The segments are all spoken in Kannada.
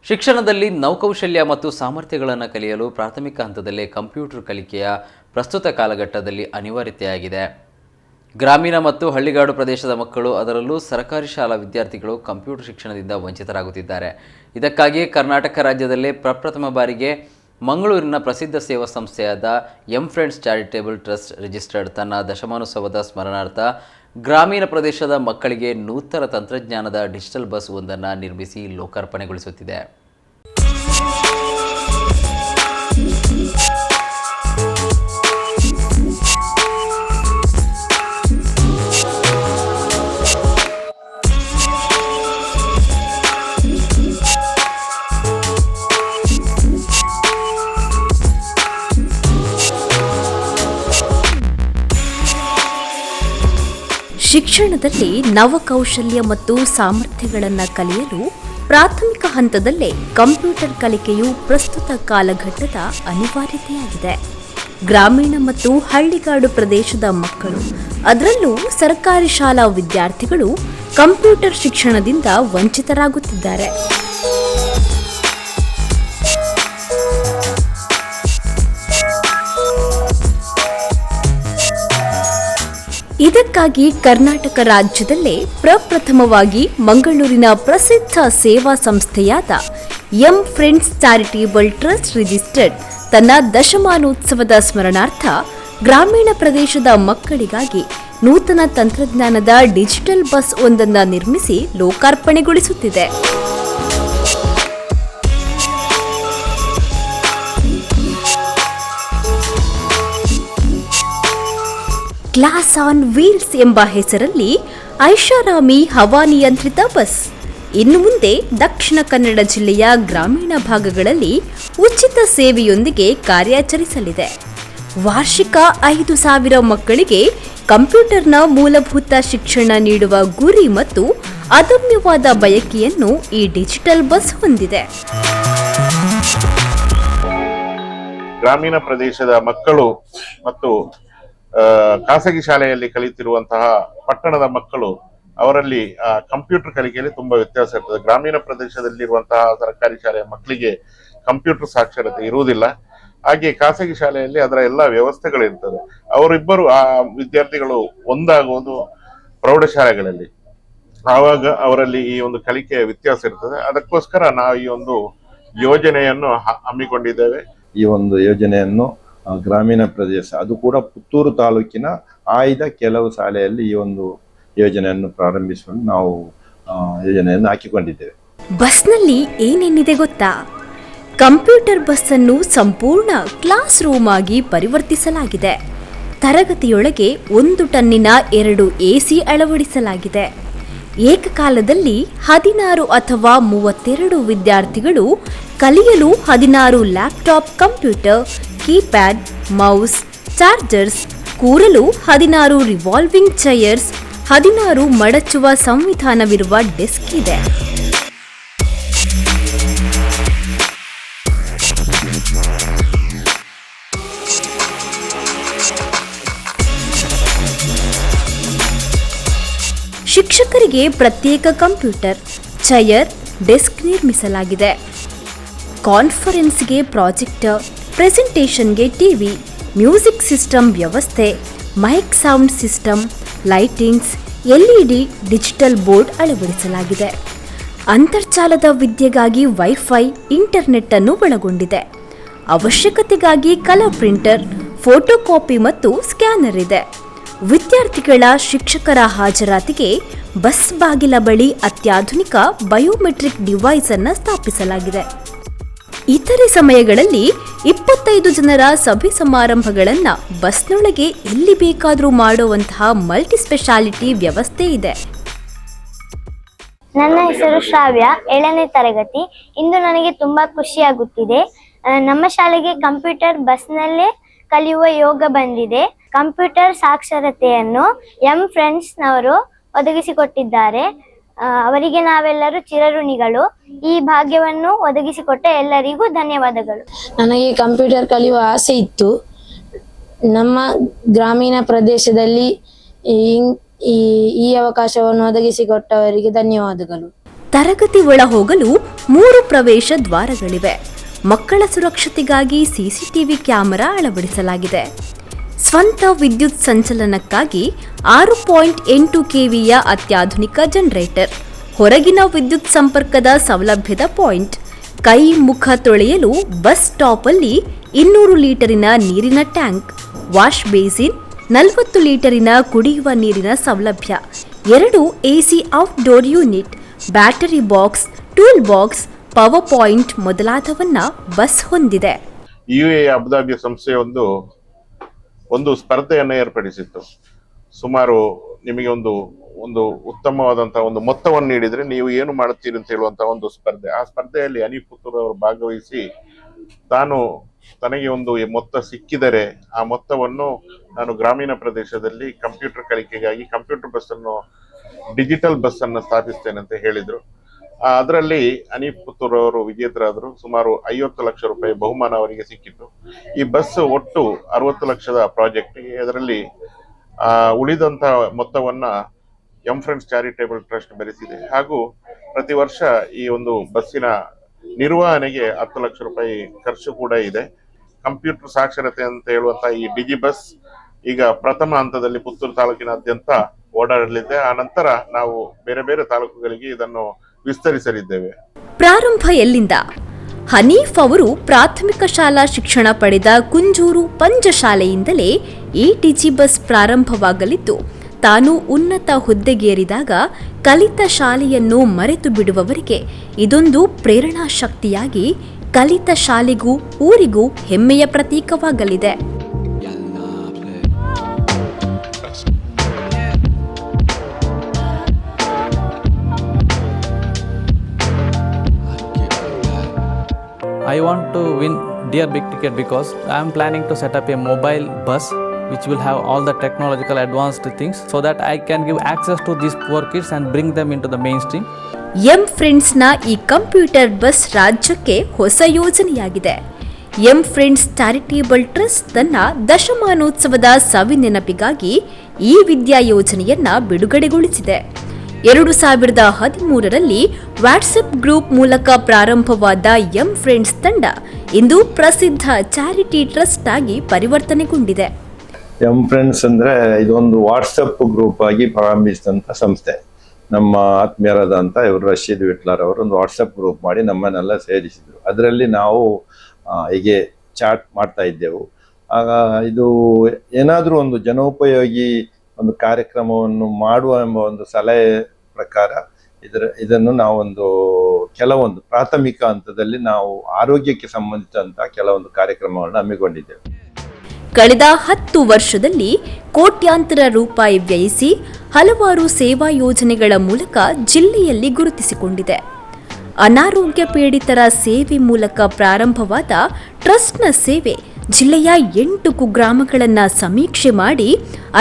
ಶಿಕ್ಷಣದಲ್ಲಿ ನೌಕೌಶಲ್ಯ ಮತ್ತು ಸಾಮರ್ಥ್ಯಗಳನ್ನು ಕಲಿಯಲು ಪ್ರಾಥಮಿಕ ಹಂತದಲ್ಲೇ ಕಂಪ್ಯೂಟರ್ ಕಲಿಕೆಯ ಪ್ರಸ್ತುತ ಕಾಲಘಟ್ಟದಲ್ಲಿ ಅನಿವಾರ್ಯತೆಯಾಗಿದೆ. ಗ್ರಾಮೀಣ ಮತ್ತು ಹಳ್ಳಿಗಾಡು ಪ್ರದೇಶದ ಮಕ್ಕಳು, ಅದರಲ್ಲೂ ಸರ್ಕಾರಿ ಶಾಲಾ ವಿದ್ಯಾರ್ಥಿಗಳು ಕಂಪ್ಯೂಟರ್ ಶಿಕ್ಷಣದಿಂದ ವಂಚಿತರಾಗುತ್ತಿದ್ದಾರೆ. ಇದಕ್ಕಾಗಿ ಕರ್ನಾಟಕ ರಾಜ್ಯದಲ್ಲೇ ಪ್ರಪ್ರಥಮ ಬಾರಿಗೆ ಮಂಗಳೂರಿನ ಪ್ರಸಿದ್ಧ ಸೇವಾ ಸಂಸ್ಥೆಯಾದ M friends charitable trust registered ತನ್ನ ದಶಮಾನೋತ್ಸವದ ಸ್ಮರಣಾರ್ಥ ಗ್ರಾಮೀಣ ಪ್ರದೇಶದ ಮಕ್ಕಳಿಗೆ ನೂತನ ತಂತ್ರಜ್ಞಾನದ ಡಿಜಿಟಲ್ ಬಸ್ ಒಂದನ್ನು ನಿರ್ಮಿಸಿ ಲೋಕಾರ್ಪಣೆಗೊಳಿಸುತ್ತಿದೆ. ಶಿಕ್ಷಣದಲ್ಲಿ ನವಕೌಶಲ್ಯ ಮತ್ತು ಸಾಮರ್ಥ್ಯಗಳನ್ನು ಕಲಿಯಲು ಪ್ರಾಥಮಿಕ ಹಂತದಲ್ಲೇ ಕಂಪ್ಯೂಟರ್ ಕಲಿಕೆಯು ಪ್ರಸ್ತುತ ಕಾಲಘಟ್ಟದ ಅನಿವಾರ್ಯತೆಯಾಗಿದೆ. ಗ್ರಾಮೀಣ ಮತ್ತು ಹಳ್ಳಿಗಾಡು ಪ್ರದೇಶದ ಮಕ್ಕಳು, ಅದರಲ್ಲೂ ಸರ್ಕಾರಿ ಶಾಲಾ ವಿದ್ಯಾರ್ಥಿಗಳು ಕಂಪ್ಯೂಟರ್ ಶಿಕ್ಷಣದಿಂದ ವಂಚಿತರಾಗುತ್ತಿದ್ದಾರೆ. ಇದಕ್ಕಾಗಿ ಕರ್ನಾಟಕ ರಾಜ್ಯದಲ್ಲೇ ಪ್ರಪ್ರಥಮವಾಗಿ ಮಂಗಳೂರಿನ ಪ್ರಸಿದ್ಧ ಸೇವಾ ಸಂಸ್ಥೆಯಾದ M friends charitable trust registered ತನ್ನ ದಶಮಾನೋತ್ಸವದ ಸ್ಮರಣಾರ್ಥ ಗ್ರಾಮೀಣ ಪ್ರದೇಶದ ಮಕ್ಕಳಿಗಾಗಿ ನೂತನ ತಂತ್ರಜ್ಞಾನದ ಡಿಜಿಟಲ್ ಬಸ್ ಒಂದನ್ನು ನಿರ್ಮಿಸಿ ಲೋಕಾರ್ಪಣೆಗೊಳಿಸುತ್ತಿದೆ. ಕ್ಲಾಸ್ ಆನ್ ವೀಲ್ಸ್ ಎಂಬ ಹೆಸರಲ್ಲಿ ಐಷಾರಾಮಿ ಹವಾನಿಯಂತ್ರಿತ ಬಸ್ ಇನ್ನು ಮುಂದೆ ದಕ್ಷಿಣ ಕನ್ನಡ ಜಿಲ್ಲೆಯ ಗ್ರಾಮೀಣ ಭಾಗಗಳಲ್ಲಿ ಉಚಿತ ಸೇವೆಯೊಂದಿಗೆ ಕಾರ್ಯಾಚರಿಸಲಿದೆ. ವಾರ್ಷಿಕ 5,000 ಮಕ್ಕಳಿಗೆ ಕಂಪ್ಯೂಟರ್ನ ಮೂಲಭೂತ ಶಿಕ್ಷಣ ನೀಡುವ ಗುರಿ ಮತ್ತು ಅದಮ್ಯವಾದ ಬಯಕೆಯನ್ನು ಈ ಡಿಜಿಟಲ್ ಬಸ್ ಹೊಂದಿದೆ. ಗ್ರಾಮೀಣ ಪ್ರದೇಶದ ಮಕ್ಕಳು ಮತ್ತು ಖಾಸಗಿ ಶಾಲೆಯಲ್ಲಿ ಕಲಿತಿರುವಂತಹ ಪಟ್ಟಣದ ಮಕ್ಕಳು, ಅವರಲ್ಲಿ ಕಂಪ್ಯೂಟರ್ ಕಲಿಕೆಯಲ್ಲಿ ತುಂಬಾ ವ್ಯತ್ಯಾಸ ಇರ್ತದೆ. ಗ್ರಾಮೀಣ ಪ್ರದೇಶದಲ್ಲಿರುವಂತಹ ಸರ್ಕಾರಿ ಶಾಲೆಯ ಮಕ್ಕಳಿಗೆ ಕಂಪ್ಯೂಟರ್ ಸಾಕ್ಷರತೆ ಇರುವುದಿಲ್ಲ. ಹಾಗೆ ಖಾಸಗಿ ಶಾಲೆಯಲ್ಲಿ ಅದರ ಎಲ್ಲ ವ್ಯವಸ್ಥೆಗಳಿರ್ತದೆ. ಅವರಿಬ್ಬರು ಆ ವಿದ್ಯಾರ್ಥಿಗಳು ಒಂದಾಗುವುದು ಪ್ರೌಢಶಾಲೆಗಳಲ್ಲಿ, ಆವಾಗ ಅವರಲ್ಲಿ ಈ ಒಂದು ಕಲಿಕೆಯ ವ್ಯತ್ಯಾಸ ಇರ್ತದೆ. ಅದಕ್ಕೋಸ್ಕರ ನಾವು ಈ ಒಂದು ಯೋಜನೆಯನ್ನು ಹಮ್ಮಿಕೊಂಡಿದ್ದೇವೆ. ಈ ಒಂದು ಯೋಜನೆಯನ್ನು ಗ್ರಾಮೀಣ ಪ್ರದೇಶ, ಅದು ಕೂಡ ಪುತ್ತೂರು ತಾಲೂಕಿನ ಆಯ್ದ ಕೆಲವು ಶಾಲೆಯಲ್ಲಿ ಈ ಒಂದು ಯೋಜನೆಯನ್ನು ಪ್ರಾರಂಭಿಸಿಕೊಂಡು ನಾವು ಯೋಜನೆಯನ್ನು ಹಾಕಿಕೊಂಡಿದ್ದೇವೆ. ಬಸ್ನಲ್ಲಿ ಏನೇನಿದೆ ಗೊತ್ತಾ? ಕಂಪ್ಯೂಟರ್ ಬಸ್ ಅನ್ನು ಸಂಪೂರ್ಣ ಕ್ಲಾಸ್ ರೂಮ್ ಆಗಿ ಪರಿವರ್ತಿಸಲಾಗಿದೆ. ತರಗತಿಯೊಳಗೆ 1 ಟನ್ನಿನ 2 AC ಅಳವಡಿಸಲಾಗಿದೆ. ಏಕಕಾಲದಲ್ಲಿ 16 ಅಥವಾ 32 ವಿದ್ಯಾರ್ಥಿಗಳು ಕಲಿಯಲು 16 laptop computer, keypad, mouse, chargers, ಕೂರಲು 16 ರಿವಾಲ್ವಿಂಗ್ ಚೇರ್ಸ್, 16 ಮಡಚುವ ಸಂವಿಧಾನವಿರುವ ಡೆಸ್ಕ್ ಇದೆ. ಶಿಕ್ಷಕರಿಗೆ ಪ್ರತ್ಯೇಕ ಕಂಪ್ಯೂಟರ್, ಚೇರ್, ಡೆಸ್ಕ್ ನಿರ್ಮಿಸಲಾಗಿದೆ. ಕಾನ್ಫರೆನ್ಸ್ಗೆ ಪ್ರಾಜೆಕ್ಟರ್, ಪ್ರೆಸೆಂಟೇಷನ್ಗೆ ಟಿವಿ, ಮ್ಯೂಸಿಕ್ ಸಿಸ್ಟಮ್ ವ್ಯವಸ್ಥೆ, mic sound system, lightings, LED digital board ಅಳವಡಿಸಲಾಗಿದೆ. ಅಂತರ್ಜಾಲದ ವಿದ್ಯೆಗಾಗಿ ವೈಫೈ, ಇಂಟರ್ನೆಟ್ ಅನ್ನು ಒಳಗೊಂಡಿದೆ. ಅವಶ್ಯಕತೆಗಾಗಿ ಕಲರ್ ಪ್ರಿಂಟರ್, ಫೋಟೋ ಕಾಪಿ ಮತ್ತು ಸ್ಕ್ಯಾನರ್ ಇದೆ. ವಿದ್ಯಾರ್ಥಿಗಳ ಶಿಕ್ಷಕರ ಹಾಜರಾತಿಗೆ ಬಸ್ ಬಾಗಿಲ ಬಳಿ ಅತ್ಯಾಧುನಿಕ ಬಯೋಮೆಟ್ರಿಕ್ ಡಿವೈಸ್ ಅನ್ನು ಸ್ಥಾಪಿಸಲಾಗಿದೆ. ಇತರೆ ಸಮಯಗಳಲ್ಲಿ 25 ಜನರ ಸಭೆ ಸಮಾರಂಭಗಳನ್ನು ಬಸ್ನೊಳಗೆ ಎಲ್ಲಿ ಬೇಕಾದರೂ ಮಾಡುವಂತಹ ಮಲ್ಟಿ ಸ್ಪೆಷಾಲಿಟಿ ವ್ಯವಸ್ಥೆ ಇದೆ. ನನ್ನ ಹೆಸರು ಶ್ರಾವ್ಯ, 7ನೇ ತರಗತಿ. ಇಂದು ನನಗೆ ತುಂಬಾ ಖುಷಿಯಾಗುತ್ತಿದೆ. ನಮ್ಮ ಶಾಲೆಗೆ ಕಂಪ್ಯೂಟರ್ ಬಸ್ನಲ್ಲೇ ಕಲಿಯುವ ಯೋಗ ಬಂದಿದೆ. ಕಂಪ್ಯೂಟರ್ ಸಾಕ್ಷರತೆಯನ್ನು ಎಂ ಫ್ರೆಂಡ್ಸ್ ನವರು ಒದಗಿಸಿಕೊಟ್ಟಿದ್ದಾರೆ. ಅವರಿಗೆ ನಾವೆಲ್ಲರೂ ಚಿರಋಣಿಗಳು. ಈ ಭಾಗ್ಯವನ್ನು ಒದಗಿಸಿಕೊಟ್ಟ ಎಲ್ಲರಿಗೂ ಧನ್ಯವಾದಗಳು. ನನಗೆ ಕಂಪ್ಯೂಟರ್ ಕಲಿಯುವ ಆಸೆ ಇತ್ತು. ನಮ್ಮ ಗ್ರಾಮೀಣ ಪ್ರದೇಶದಲ್ಲಿ ಈ ಅವಕಾಶವನ್ನು ಒದಗಿಸಿಕೊಟ್ಟವರಿಗೆ ಧನ್ಯವಾದಗಳು. ತರಗತಿ ಒಳ ಹೋಗಲು 3 ಪ್ರವೇಶ ದ್ವಾರಗಳಿವೆ. ಮಕ್ಕಳ ಸುರಕ್ಷತೆಗಾಗಿ ಸಿಸಿಟಿವಿ ಕ್ಯಾಮೆರಾ ಅಳವಡಿಸಲಾಗಿದೆ. ಸ್ವಂತ ವಿದ್ಯುತ್ ಸಂಚಲನಕ್ಕಾಗಿ 6.8 ಕೆವಿಯ ಅತ್ಯಾಧುನಿಕ ಜನರೇಟರ್, ಹೊರಗಿನ ವಿದ್ಯುತ್ ಸಂಪರ್ಕದ ಸೌಲಭ್ಯದ ಪಾಯಿಂಟ್, ಕೈ ಮುಖ ತೊಳೆಯಲು ಬಸ್ ಸ್ಟಾಪ್ ಅಲ್ಲಿ 200 ಲೀಟರಿನ ನೀರಿನ ಟ್ಯಾಂಕ್, ವಾಶ್ ಬೇಸಿನ್, 40 ಲೀಟರಿನ ಕುಡಿಯುವ ನೀರಿನ ಸೌಲಭ್ಯ, 2 AC outdoor unit, battery box, tool box, power point ಮೊದಲಾದವನ್ನ ಬಸ್ ಹೊಂದಿದೆ. UAE ಅಬುದಾಬಿ ಸಂಸ್ಥೆ ಒಂದು ಸ್ಪರ್ಧೆಯನ್ನು ಏರ್ಪಡಿಸಿತ್ತು. ಸುಮಾರು ನಿಮಗೆ ಒಂದು ಉತ್ತಮವಾದಂತಹ ಒಂದು ಮೊತ್ತವನ್ನು ನೀಡಿದ್ರೆ ನೀವು ಏನು ಮಾಡುತ್ತೀರಿ ಅಂತ ಹೇಳುವಂತಹ ಒಂದು ಸ್ಪರ್ಧೆ. ಆ ಸ್ಪರ್ಧೆಯಲ್ಲಿ ಅನೀಫ್ ಪುತ್ತೂರ್ ಅವರು ಭಾಗವಹಿಸಿ ತನಗೆ ಒಂದು ಮೊತ್ತ ಸಿಕ್ಕಿದರೆ ಆ ಮೊತ್ತವನ್ನು ನಾನು ಗ್ರಾಮೀಣ ಪ್ರದೇಶದಲ್ಲಿ ಕಂಪ್ಯೂಟರ್ ಕಲಿಕೆಗಾಗಿ ಕಂಪ್ಯೂಟರ್ ಡಿಜಿಟಲ್ ಬಸ್ ಅನ್ನು ಸ್ಥಾಪಿಸ್ತೇನೆ ಅಂತ ಹೇಳಿದ್ರು. ಅದರಲ್ಲಿ ಅನೀಫ್ ಪುತ್ತೂರ್ ಅವರು ವಿಜೇತರಾದರು. ಸುಮಾರು 50 ಲಕ್ಷ ರೂಪಾಯಿ ಬಹುಮಾನ ಅವರಿಗೆ ಸಿಕ್ಕಿತ್ತು. ಈ ಬಸ್ ಒಟ್ಟು 60 ಲಕ್ಷದ ಪ್ರಾಜೆಕ್ಟ್. ಅದರಲ್ಲಿ ಉಳಿದಂತಹ ಮೊತ್ತವನ್ನ ಎಂ ಫ್ರೆಂಡ್ಸ್ ಚಾರಿಟೇಬಲ್ ಟ್ರಸ್ಟ್ ಭರಿಸಿದೆ. ಹಾಗೂ ಪ್ರತಿ ವರ್ಷ ಈ ಒಂದು ಬಸ್ಸಿನ ನಿರ್ವಹಣೆಗೆ 10 ಲಕ್ಷ ರೂಪಾಯಿ ಖರ್ಚು ಕೂಡ ಇದೆ. ಕಂಪ್ಯೂಟರ್ ಸಾಕ್ಷರತೆ ಅಂತ ಹೇಳುವಂತಹ ಈ ಡಿಜಿ ಬಸ್ ಈಗ ಪ್ರಥಮ ಹಂತದಲ್ಲಿ ಪುತ್ತೂರು ತಾಲೂಕಿನಾದ್ಯಂತ ಓಡಾಡಲಿದೆ. ಆ ನಂತರ ನಾವು ಬೇರೆ ಬೇರೆ ತಾಲೂಕುಗಳಿಗೆ ಇದನ್ನು ವಿಸ್ತರಿಸಲಿದ್ದೇವೆ. ಪ್ರಾರಂಭ ಎಲ್ಲಿಂದ? ಹನೀಫ್ ಅವರು ಪ್ರಾಥಮಿಕ ಶಾಲಾ ಶಿಕ್ಷಣ ಪಡೆದ ಕುಂಜೂರು ಪಂಚಶಾಲೆಯಿಂದಲೇ ಈ ಡಿಜಿ ಬಸ್ ಪ್ರಾರಂಭವಾಗಲಿದ್ದು, ತಾನು ಉನ್ನತ ಹುದ್ದೆಗೇರಿದಾಗ ಕಲಿತ ಶಾಲೆಯನ್ನು ಮರೆತು ಬಿಡುವವರಿಗೆ ಇದೊಂದು ಪ್ರೇರಣಾ ಶಕ್ತಿಯಾಗಿ ಕಲಿತ ಶಾಲೆಗೂ ಊರಿಗೂ ಹೆಮ್ಮೆಯ ಪ್ರತೀಕವಾಗಲಿದೆ. I want to win Dear Big Ticket because I am planning to set up a mobile bus which will have all the technological advanced things so that I can give access to these poor kids and bring them into the mainstream. ಎಂ ಫ್ರೆಂಡ್ಸ್ನ ಈ ಕಂಪ್ಯೂಟರ್ ಬಸ್ ರಾಜ್ಯಕ್ಕೆ ಹೊಸ ಯೋಜನೆಯಾಗಿದೆ. ಎಂ ಫ್ರೆಂಡ್ಸ್ ಚಾರಿಟೇಬಲ್ ಟ್ರಸ್ಟ್ ತನ್ನ ದಶಮಾನೋತ್ಸವದ ಸವಿನೆನಪಿಗಾಗಿ ಈ ವಿದ್ಯಾ ಯೋಜನೆಯನ್ನ ಬಿಡುಗಡೆಗೊಳಿಸಿದೆ. 2013ರಲ್ಲಿ ವಾಟ್ಸಪ್ ಗ್ರೂಪ್ ಮೂಲಕ ಪ್ರಾರಂಭವಾದ ಎಂ ಫ್ರೆಂಡ್ಸ್ ತಂಡ ಇಂದು ಪ್ರಸಿದ್ಧ ಚಾರಿಟಿ ಟ್ರಸ್ಟ್ ಆಗಿ ಪರಿವರ್ತನೆಗೊಂಡಿದೆ. ಎಂ ಫ್ರೆಂಡ್ಸ್ ಅಂದ್ರೆ ಇದೊಂದು ವಾಟ್ಸಪ್ ಗ್ರೂಪ್ ಆಗಿ ಪ್ರಾರಂಭಿಸಿದಂತ ಸಂಸ್ಥೆ. ನಮ್ಮ ಆತ್ಮೀಯರಾದಂತ ಇವರು ರಶೀದ್ ವಿಟ್ಲಾರ್ ಅವರು ಒಂದು ವಾಟ್ಸಪ್ ಗ್ರೂಪ್ ಮಾಡಿ ನಮ್ಮನ್ನೆಲ್ಲ ಸೇರಿಸಿದ್ರು. ಅದರಲ್ಲಿ ನಾವು ಹೀಗೆ ಚಾಟ್ ಮಾಡ್ತಾ ಇದ್ದೆವು. ಆಗ ಇದು ಏನಾದರೂ ಒಂದು ಜನೋಪಯೋಗಿ ಒಂದು ಕಾರ್ಯಕ್ರಮವನ್ನು ಮಾಡುವ ಎಂಬ ಒಂದು ಸಲಹೆ ಪ್ರಕಾರ ಇದನ್ನು ನಾವೊಂದು ಕೆಲವೊಂದು ಪ್ರಾಥಮಿಕ ಹಂತದಲ್ಲಿ ನಾವು ಆರೋಗ್ಯಕ್ಕೆ ಸಂಬಂಧಿಸಿದಂತಹ ಕೆಲವೊಂದು ಕಾರ್ಯಕ್ರಮಗಳನ್ನು ಹಮ್ಮಿಕೊಂಡಿದ್ದೇವೆ. ಕಳೆದ 10 ವರ್ಷದಲ್ಲಿ ಕೋಟ್ಯಾಂತರ ರೂಪಾಯಿ ವ್ಯಯಿಸಿ ಹಲವಾರು ಸೇವಾ ಯೋಜನೆಗಳ ಮೂಲಕ ಜಿಲ್ಲೆಯಲ್ಲಿ ಗುರುತಿಸಿಕೊಂಡಿದೆ. ಅನಾರೋಗ್ಯ ಪೀಡಿತರ ಸೇವೆ ಮೂಲಕ ಪ್ರಾರಂಭವಾದ ಟ್ರಸ್ಟ್ನ ಸೇವೆ ಜಿಲ್ಲೆಯ 8 ಕುಗ್ರಾಮಗಳನ್ನು ಸಮೀಕ್ಷೆ ಮಾಡಿ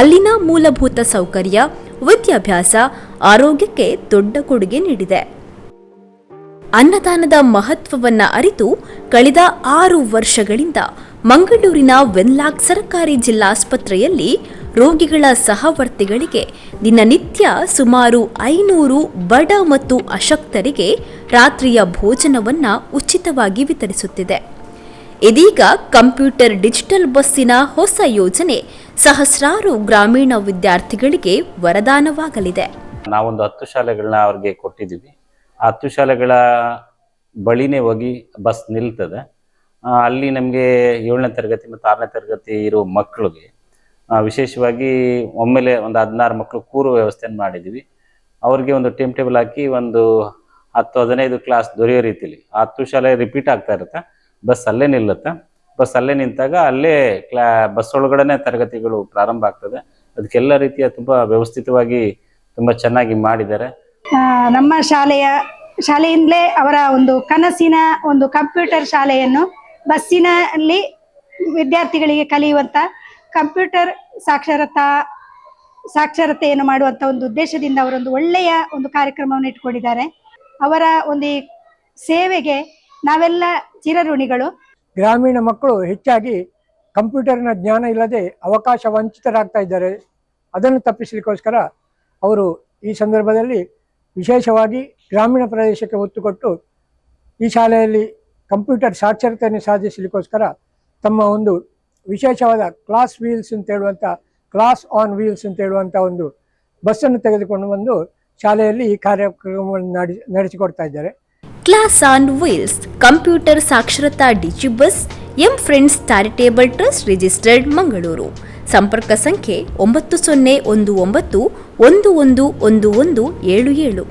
ಅಲ್ಲಿನ ಮೂಲಭೂತ ಸೌಕರ್ಯ, ವಿದ್ಯಾಭ್ಯಾಸ, ಆರೋಗ್ಯಕ್ಕೆ ದೊಡ್ಡ ಕೊಡುಗೆ ನೀಡಿದೆ. ಅನ್ನದಾನದ ಮಹತ್ವವನ್ನ ಅರಿತು ಕಳೆದ 6 ವರ್ಷಗಳಿಂದ ಮಂಗಳೂರಿನ ವೆನ್ಲಾಕ್ ಸರ್ಕಾರಿ ಜಿಲ್ಲಾಸ್ಪತ್ರೆಯಲ್ಲಿ ರೋಗಿಗಳ ಸಹವರ್ತಿಗಳಿಗೆ ದಿನನಿತ್ಯ ಸುಮಾರು 500 ಬಡ ಮತ್ತು ಅಶಕ್ತರಿಗೆ ರಾತ್ರಿಯ ಭೋಜನವನ್ನ ಉಚಿತವಾಗಿ ವಿತರಿಸುತ್ತಿದೆ. ಇದೀಗ ಕಂಪ್ಯೂಟರ್ ಡಿಜಿಟಲ್ ಬಸ್ಸಿನ ಹೊಸ ಯೋಜನೆ ಸಹಸ್ರಾರು ಗ್ರಾಮೀಣ ವಿದ್ಯಾರ್ಥಿಗಳಿಗೆ ವರದಾನವಾಗಲಿದೆ. ನಾವೊಂದು 10 ಶಾಲೆಗಳನ್ನ ಅವ್ರಿಗೆ ಕೊಟ್ಟಿದ್ದೀವಿ. ಆ 10 ಶಾಲೆಗಳ ಬಳಿನೇ ಹೋಗಿ ಬಸ್ ನಿಲ್ತದೆ. ಅಲ್ಲಿ ನಮಗೆ 7ನೇ ತರಗತಿ ಮತ್ತು 6ನೇ ತರಗತಿ ಇರೋ ಮಕ್ಕಳಿಗೆ ವಿಶೇಷವಾಗಿ ಒಮ್ಮೆಲೆ ಒಂದು 16 ಮಕ್ಕಳು ಕೂರುವ ವ್ಯವಸ್ಥೆಯನ್ನು ಮಾಡಿದ್ದೀವಿ. ಅವ್ರಿಗೆ ಒಂದು ಟೈಮ್ ಟೇಬಲ್ ಹಾಕಿ ಒಂದು 10-15 ಕ್ಲಾಸ್ ದೊರೆಯೋ ರೀತಿಯಲ್ಲಿ 10 ಶಾಲೆ ರಿಪೀಟ್ ಆಗ್ತಾ ಇರುತ್ತೆ. ಬಸ್ ಅಲ್ಲೇ ನಿಲ್ಲುತ್ತೆ. ಬಸ್ ಅಲ್ಲೇ ನಿಂತಾಗ ಅಲ್ಲೇ ಬಸ್ ಒಳಗಡೆ ತರಗತಿಗಳು ಪ್ರಾರಂಭ ಆಗ್ತದೆ. ಅದಕ್ಕೆಲ್ಲ ರೀತಿಯ ತುಂಬ ವ್ಯವಸ್ಥಿತವಾಗಿ ತುಂಬ ಚೆನ್ನಾಗಿ ಮಾಡಿದ್ದಾರೆ. ನಮ್ಮ ಶಾಲೆಯಿಂದಲೇ ಅವರ ಒಂದು ಕನಸಿನ ಒಂದು ಕಂಪ್ಯೂಟರ್ ಶಾಲೆಯನ್ನು ಬಸ್ಸಿನಲ್ಲಿ ವಿದ್ಯಾರ್ಥಿಗಳಿಗೆ ಕಲಿಯುವಂಥ ಕಂಪ್ಯೂಟರ್ ಸಾಕ್ಷರತೆಯನ್ನು ಮಾಡುವಂಥ ಒಂದು ಉದ್ದೇಶದಿಂದ ಅವರೊಂದು ಒಳ್ಳೆಯ ಒಂದು ಕಾರ್ಯಕ್ರಮವನ್ನು ಇಟ್ಕೊಂಡಿದ್ದಾರೆ. ಅವರ ಒಂದು ಸೇವೆಗೆ ನಾವೆಲ್ಲ ಚಿರಋಣಿಗಳು. ಗ್ರಾಮೀಣ ಮಕ್ಕಳು ಹೆಚ್ಚಾಗಿ ಕಂಪ್ಯೂಟರ್ನ ಜ್ಞಾನ ಇಲ್ಲದೆ ಅವಕಾಶ ವಂಚಿತರಾಗ್ತಾ ಇದ್ದಾರೆ. ಅದನ್ನು ತಪ್ಪಿಸಲಿಕ್ಕೋಸ್ಕರ ಅವರು ಈ ಸಂದರ್ಭದಲ್ಲಿ ವಿಶೇಷವಾಗಿ ಗ್ರಾಮೀಣ ಪ್ರದೇಶಕ್ಕೆ ಒತ್ತು ಕೊಟ್ಟು ಈ ಶಾಲೆಯಲ್ಲಿ ಕಂಪ್ಯೂಟರ್ ಸಾಕ್ಷರತೆಯನ್ನು ಸಾಧಿಸಲಿಕ್ಕೋಸ್ಕರ ತಮ್ಮ ಒಂದು ವಿಶೇಷವಾದ ಕ್ಲಾಸ್ ಆನ್ ವೀಲ್ಸ್ ಅಂತ ಹೇಳುವಂಥ ಒಂದು ಬಸ್ಸನ್ನು ತೆಗೆದುಕೊಂಡು ಬಂದು ಶಾಲೆಯಲ್ಲಿ ಈ ಕಾರ್ಯಕ್ರಮವನ್ನು ನಡೆಸಿಕೊಡ್ತಾ ಇದ್ದಾರೆ. ಕ್ಲಾಸ್ ಆನ್ ವೀಲ್ಸ್ ಕಂಪ್ಯೂಟರ್ ಸಾಕ್ಷರತಾ digi bus M friends charitable trust registered Mangaluru. ಸಂಪರ್ಕ ಸಂಖ್ಯೆ 9019111177.